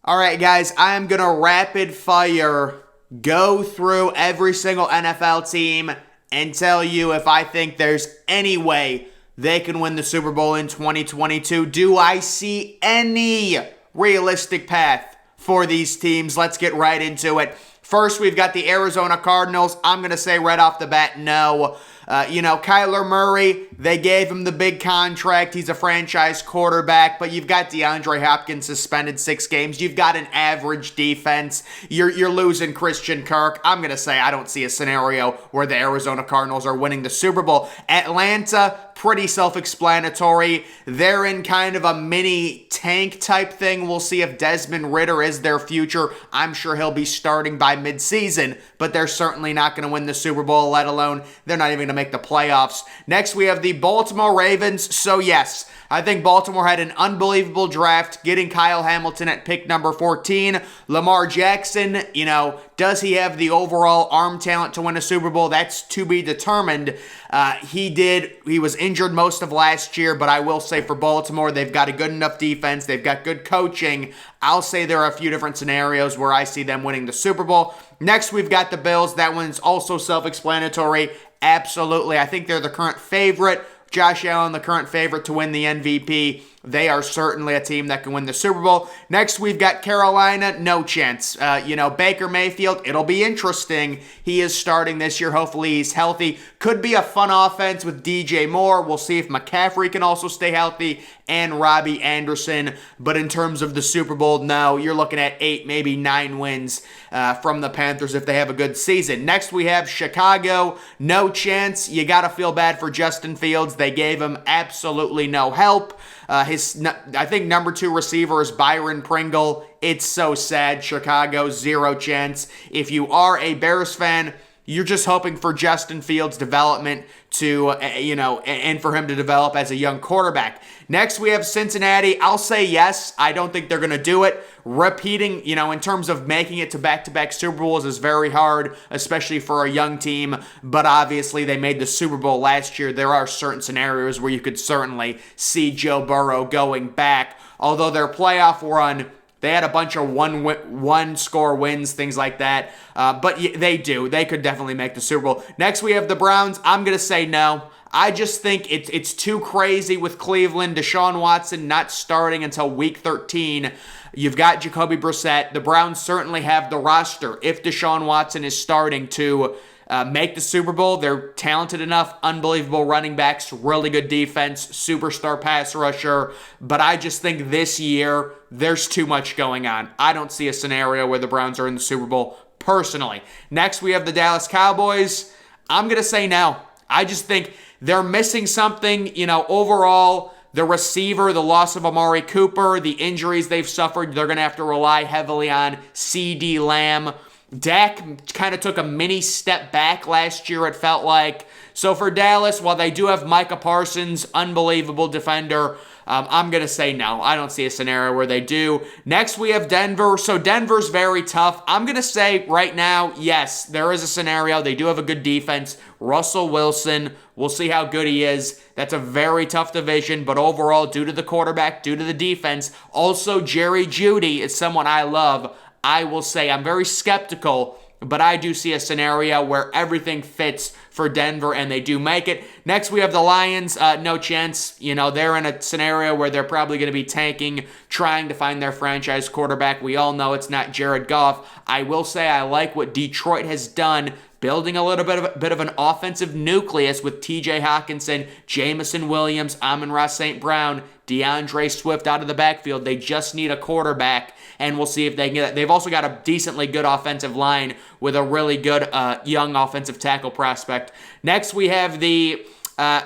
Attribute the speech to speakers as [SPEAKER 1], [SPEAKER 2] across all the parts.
[SPEAKER 1] All right, guys, I am going to rapid fire go through every single NFL team and tell you if I think there's any way they can win the Super Bowl in 2022. Do I see any realistic path for these teams? Let's get right into it. First, we've got the Arizona Cardinals. I'm going to say right off the bat, no. Kyler Murray, they gave him the big contract. He's a franchise quarterback, but you've got DeAndre Hopkins suspended 6 games. You've got an average defense. You're losing Christian Kirk. I'm going to say I don't see a scenario where the Arizona Cardinals are winning the Super Bowl. Atlanta, pretty self-explanatory. They're in kind of a mini tank type thing. We'll see if Desmond Ridder is their future. I'm sure he'll be starting by midseason, but they're certainly not going to win the Super Bowl, let alone they're not even going to make the playoffs. Next, we have the Baltimore Ravens. So yes, I think Baltimore had an unbelievable draft, getting Kyle Hamilton at pick number 14. Lamar Jackson, does he have the overall arm talent to win a Super Bowl? That's to be determined. He was injured most of last year, but I will say for Baltimore, they've got a good enough defense. They've got good coaching. I'll say there are a few different scenarios where I see them winning the Super Bowl. Next, we've got the Bills. That one's also self-explanatory. Absolutely. I think they're the current favorite. Josh Allen, the current favorite to win the MVP. They are certainly a team that can win the Super Bowl. Next, we've got Carolina. No chance. Baker Mayfield, it'll be interesting. He is starting this year. Hopefully he's healthy. Could be a fun offense with DJ Moore. We'll see if McCaffrey can also stay healthy and Robbie Anderson. But in terms of the Super Bowl, no. You're looking at 8, maybe 9 wins from the Panthers if they have a good season. Next, we have Chicago. No chance. You got to feel bad for Justin Fields. They gave him absolutely no help. I think number 2 receiver is Byron Pringle. It's so sad. Chicago, 0 chance. If you are a Bears fan, you're just hoping for Justin Fields' development and for him to develop as a young quarterback. Next, we have Cincinnati. I'll say yes. I don't think they're going to do it. Repeating, in terms of making it to back-to-back Super Bowls is very hard, especially for a young team. But obviously, they made the Super Bowl last year. There are certain scenarios where you could certainly see Joe Burrow going back. Although their playoff run, they had a bunch of one-score wins, things like that. But they do. They could definitely make the Super Bowl. Next, we have the Browns. I'm going to say no. I just think it's too crazy with Cleveland. Deshaun Watson not starting until week 13. You've got Jacoby Brissett. The Browns certainly have the roster, if Deshaun Watson is starting, to make the Super Bowl. They're talented enough, unbelievable running backs, really good defense, superstar pass rusher. But I just think this year, there's too much going on. I don't see a scenario where the Browns are in the Super Bowl, personally. Next, we have the Dallas Cowboys. I'm going to say no. I just think they're missing something, overall. The receiver, the loss of Amari Cooper, the injuries they've suffered, they're going to have to rely heavily on CD Lamb. Dak kind of took a mini step back last year, it felt like. So for Dallas, while they do have Micah Parsons, unbelievable defender, I'm going to say no. I don't see a scenario where they do. Next, we have Denver. So Denver's very tough. I'm going to say right now, yes, there is a scenario. They do have a good defense. Russell Wilson, we'll see how good he is. That's a very tough division, but overall, due to the quarterback, due to the defense, also Jerry Jeudy is someone I love. I will say I'm very skeptical, but I do see a scenario where everything fits for Denver and they do make it. Next, we have the Lions. No chance. They're in a scenario where they're probably going to be tanking, trying to find their franchise quarterback. We all know it's not Jared Goff. I will say I like what Detroit has done, building a little bit of an offensive nucleus with TJ Hawkinson, Jamison Williams, Amon-Ra St. Brown, DeAndre Swift out of the backfield. They just need a quarterback, and we'll see if they can get it. They've also got a decently good offensive line with a really good young offensive tackle prospect. Next, we have the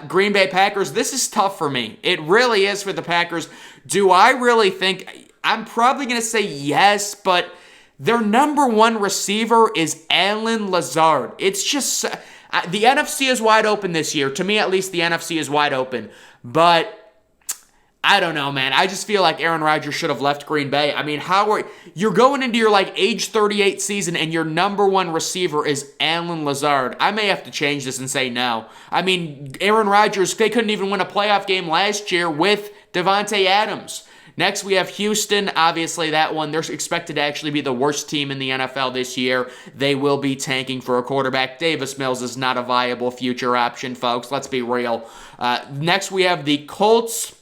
[SPEAKER 1] Green Bay Packers. This is tough for me. It really is for the Packers. Do I really think... I'm probably going to say yes, but their number 1 receiver is Allen Lazard. It's just... the NFC is wide open this year. To me, at least, the NFC is wide open. But I don't know, man. I just feel like Aaron Rodgers should have left Green Bay. I mean, you're going into your age 38 season and your number 1 receiver is Allen Lazard. I may have to change this and say no. I mean, Aaron Rodgers, they couldn't even win a playoff game last year with Davante Adams. Next, we have Houston. Obviously, that one, they're expected to actually be the worst team in the NFL this year. They will be tanking for a quarterback. Davis Mills is not a viable future option, folks. Let's be real. Next, we have the Colts.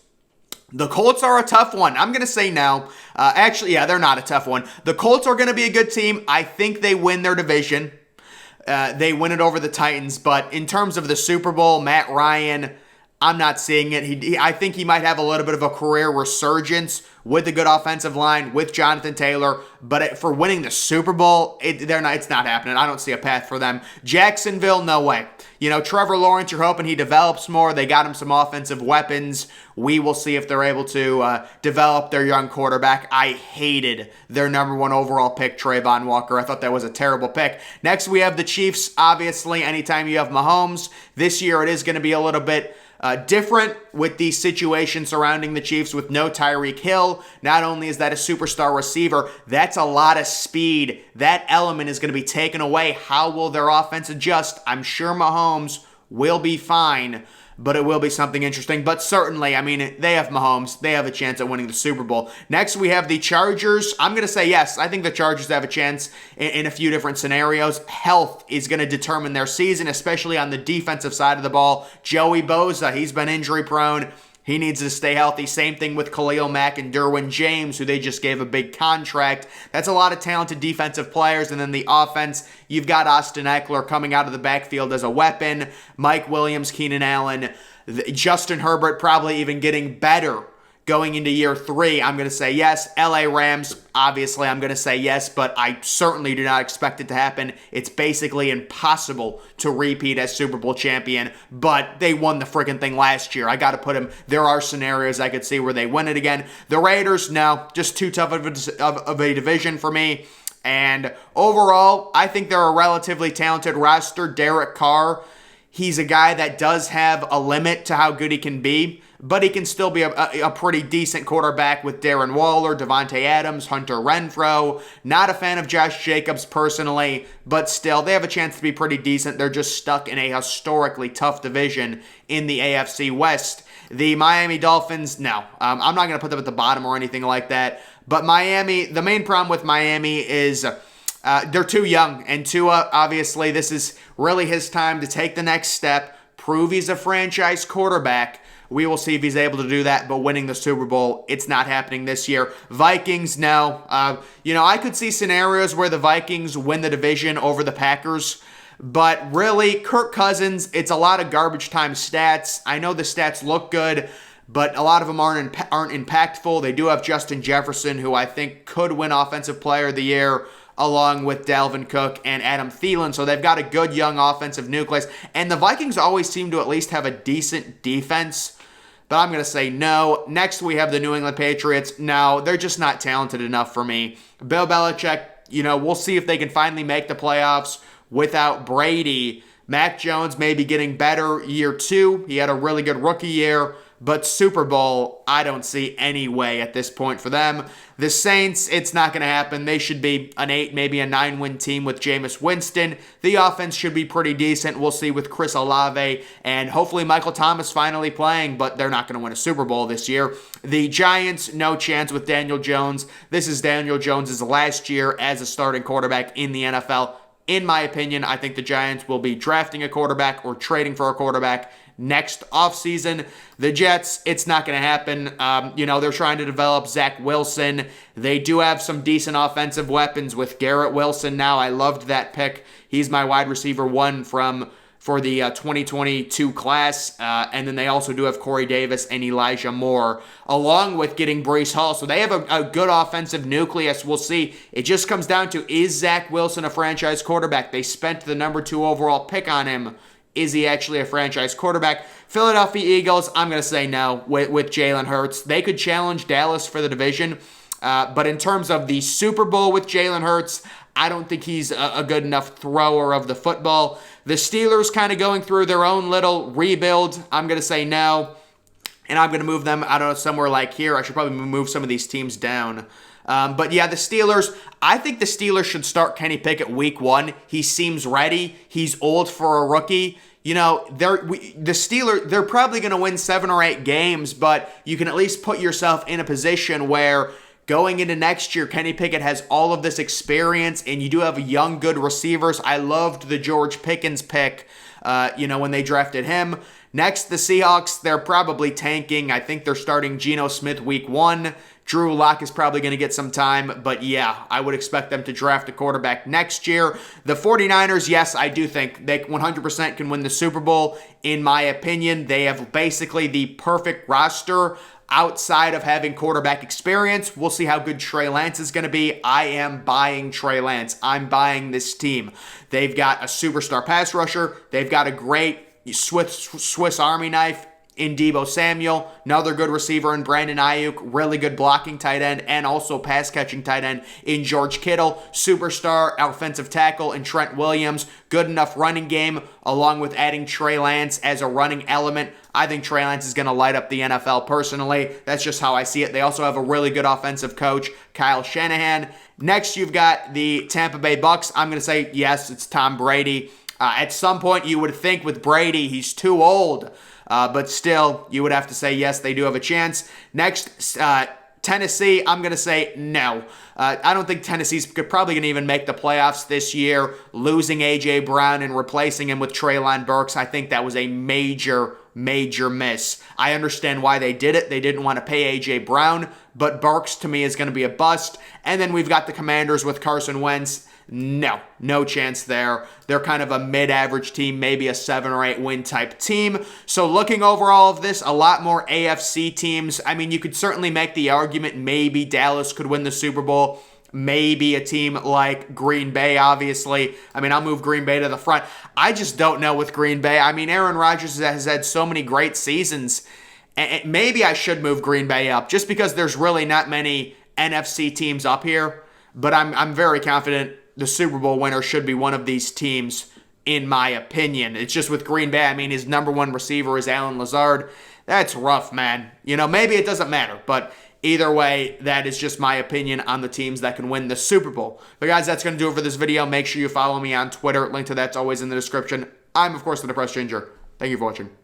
[SPEAKER 1] The Colts are a tough one. I'm going to say no. Actually, yeah, they're not a tough one. The Colts are going to be a good team. I think they win their division. They win it over the Titans. But in terms of the Super Bowl, Matt Ryan, I'm not seeing it. I think he might have a little bit of a career resurgence with a good offensive line, with Jonathan Taylor. But for winning the Super Bowl, it's not happening. I don't see a path for them. Jacksonville, no way. Trevor Lawrence, you're hoping he develops more. They got him some offensive weapons. We will see if they're able to develop their young quarterback. I hated their number 1 overall pick, Trayvon Walker. I thought that was a terrible pick. Next, we have the Chiefs. Obviously, anytime you have Mahomes, this year it is going to be a little bit different with the situation surrounding the Chiefs with no Tyreek Hill. Not only is that a superstar receiver, that's a lot of speed. That element is going to be taken away. How will their offense adjust? I'm sure Mahomes will be fine, but it will be something interesting. But certainly, they have Mahomes. They have a chance at winning the Super Bowl. Next, we have the Chargers. I'm going to say yes. I think the Chargers have a chance in a few different scenarios. Health is going to determine their season, especially on the defensive side of the ball. Joey Bosa, he's been injury prone. He needs to stay healthy. Same thing with Khalil Mack and Derwin James, who they just gave a big contract. That's a lot of talented defensive players. And then the offense, you've got Austin Eckler coming out of the backfield as a weapon. Mike Williams, Keenan Allen, Justin Herbert probably even getting better going into year 3. I'm going to say yes. LA Rams, obviously I'm going to say yes, but I certainly do not expect it to happen. It's basically impossible to repeat as Super Bowl champion, but they won the freaking thing last year. I got to put them. There are scenarios I could see where they win it again. The Raiders, no, just too tough of a division for me. And overall, I think they're a relatively talented roster. Derek Carr, he's a guy that does have a limit to how good he can be, but he can still be a pretty decent quarterback with Darren Waller, Davante Adams, Hunter Renfrow. Not a fan of Josh Jacobs personally, but still, they have a chance to be pretty decent. They're just stuck in a historically tough division in the AFC West. The Miami Dolphins, no. I'm not going to put them at the bottom or anything like that. But Miami, the main problem with Miami is they're too young. And Tua, obviously, this is really his time to take the next step, prove he's a franchise quarterback. We will see if he's able to do that, but winning the Super Bowl, it's not happening this year. Vikings, no. I could see scenarios where the Vikings win the division over the Packers, but really, Kirk Cousins, it's a lot of garbage time stats. I know the stats look good, but a lot of them aren't impactful. They do have Justin Jefferson, who I think could win Offensive Player of the Year, along with Dalvin Cook and Adam Thielen. So they've got a good young offensive nucleus. And the Vikings always seem to at least have a decent defense. But I'm going to say no. Next, we have the New England Patriots. No, they're just not talented enough for me. Bill Belichick, we'll see if they can finally make the playoffs without Brady. Mac Jones may be getting better year 2. He had a really good rookie year. But Super Bowl, I don't see any way at this point for them. The Saints, it's not going to happen. They should be an 8, maybe a 9-win team with Jameis Winston. The offense should be pretty decent. We'll see with Chris Olave and hopefully Michael Thomas finally playing, but they're not going to win a Super Bowl this year. The Giants, no chance with Daniel Jones. This is Daniel Jones' last year as a starting quarterback in the NFL. In my opinion, I think the Giants will be drafting a quarterback or trading for a quarterback next offseason. The Jets, it's not going to happen. They're trying to develop Zach Wilson. They do have some decent offensive weapons with Garrett Wilson now. I loved that pick. He's my wide receiver 1 for the 2022 class. And then they also do have Corey Davis and Elijah Moore, along with getting Breece Hall. So they have a good offensive nucleus. We'll see. It just comes down to, is Zach Wilson a franchise quarterback? They spent the number 2 overall pick on him. Is he actually a franchise quarterback? Philadelphia Eagles, I'm going to say no with Jalen Hurts. They could challenge Dallas for the division. But in terms of the Super Bowl with Jalen Hurts, I don't think he's a good enough thrower of the football. The Steelers kind of going through their own little rebuild. I'm going to say no. And I'm going to move them, I don't know, somewhere like here. I should probably move some of these teams down. But yeah, the Steelers, I think the Steelers should start Kenny Pickett week 1. He seems ready. He's old for a rookie. you know, the Steelers, they're probably going to win 7 or 8 games, but you can at least put yourself in a position where going into next year, Kenny Pickett has all of this experience, and you do have young, good receivers. I loved the George Pickens pick, when they drafted him. Next, the Seahawks, they're probably tanking. I think they're starting Geno Smith week 1. Drew Lock is probably going to get some time, but yeah, I would expect them to draft a quarterback next year. The 49ers, yes, I do think they 100% can win the Super Bowl. In my opinion, they have basically the perfect roster outside of having quarterback experience. We'll see how good Trey Lance is going to be. I am buying Trey Lance. I'm buying this team. They've got a superstar pass rusher. They've got a great Swiss Army knife in Deebo Samuel, another good receiver in Brandon Ayuk, really good blocking tight end, and also pass-catching tight end in George Kittle, superstar offensive tackle in Trent Williams, good enough running game, along with adding Trey Lance as a running element. I think Trey Lance is going to light up the NFL personally. That's just how I see it. They also have a really good offensive coach, Kyle Shanahan. Next, you've got the Tampa Bay Bucks. I'm going to say, yes, it's Tom Brady. At some point, you would think with Brady, he's too old. But still, you would have to say, yes, they do have a chance. Next, Tennessee, I'm going to say no. I don't think Tennessee's probably going to even make the playoffs this year. Losing A.J. Brown and replacing him with Treylon Burks, I think that was a major miss. I understand why they did it. They didn't want to pay A.J. Brown, but Burks, to me, is going to be a bust. And then we've got the Commanders with Carson Wentz. No chance there. They're kind of a mid-average team, maybe a 7 or 8 win type team. So looking over all of this, a lot more AFC teams. I mean, you could certainly make the argument maybe Dallas could win the Super Bowl. Maybe a team like Green Bay, obviously. I mean, I'll move Green Bay to the front. I just don't know with Green Bay. I mean, Aaron Rodgers has had so many great seasons. And maybe I should move Green Bay up just because there's really not many NFC teams up here. But I'm very confident the Super Bowl winner should be one of these teams, in my opinion. It's just with Green Bay, I mean, his number 1 receiver is Allen Lazard. That's rough, man. You know, maybe it doesn't matter, but either way, that is just my opinion on the teams that can win the Super Bowl. But guys, that's going to do it for this video. Make sure you follow me on Twitter. Link to that's always in the description. I'm, of course, the Depressed Ginger. Thank you for watching.